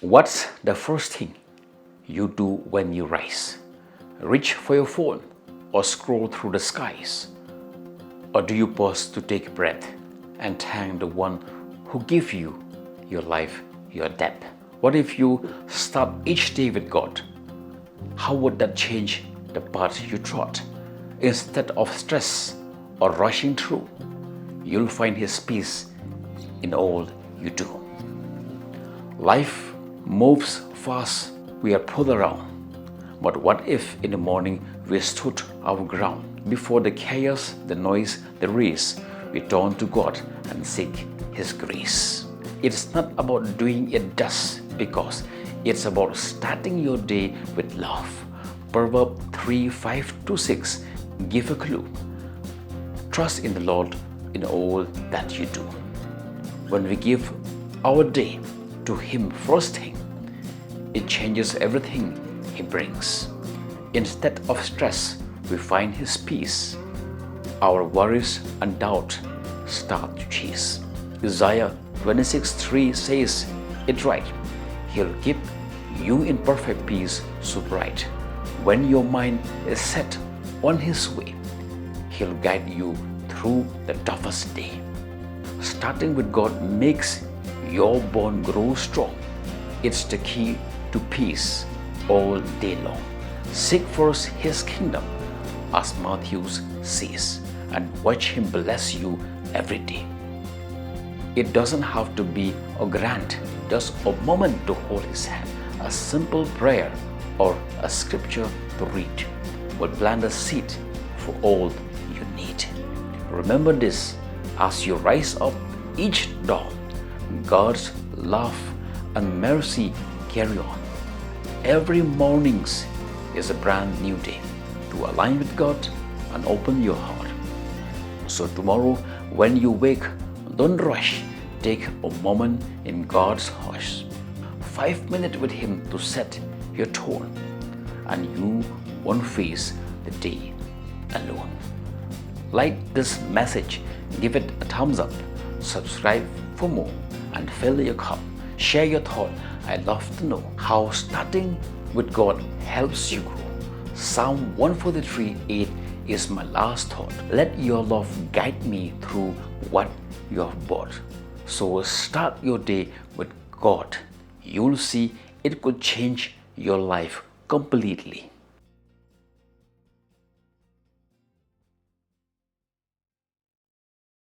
What's the first thing you do when you rise? Reach for your phone or scroll through the skies? Or do you pause to take a breath and thank the one who gave you your life, your depth? What if you start each day with God? How would that change the path you trod? Instead of stress or rushing through, you'll find His peace in all you do. Life moves fast, we are pulled around. But what if in the morning we stood our ground? Before the chaos, the noise, the race, we turn to God and seek His grace. It's not about doing it just because, it's about starting your day with love. Proverbs 3:5-6 give a clue. Trust in the Lord in all that you do. When we give our day to Him first thing, it changes everything He brings. Instead of stress, we find His peace. Our worries and doubt start to cease. Isaiah 26:3 says it right. He'll keep you in perfect peace so bright. When your mind is set on His way, He'll guide you through the toughest day. Starting with God makes your bond grow strong. It's the key to peace all day long. Seek first His kingdom, as Matthew says, and watch Him bless you every day. It doesn't have to be a grand, just a moment to hold His hand. A simple prayer or a scripture to read will plant a seed for all you need. Remember this as you rise up each dawn. God's love and mercy carry on. Every morning is a brand new day to align with God and open your heart. So tomorrow when you wake, don't rush. Take a moment in God's house. 5 minutes with Him to set your tone, and you won't face the day alone. Like this message, give it a thumbs up, subscribe for more, and fill your cup. Share your thought. I'd love to know how starting with God helps you grow. Psalm 143:8 is my last thought. Let your love guide me through what you have bought. So start your day with God. You'll see it could change your life completely.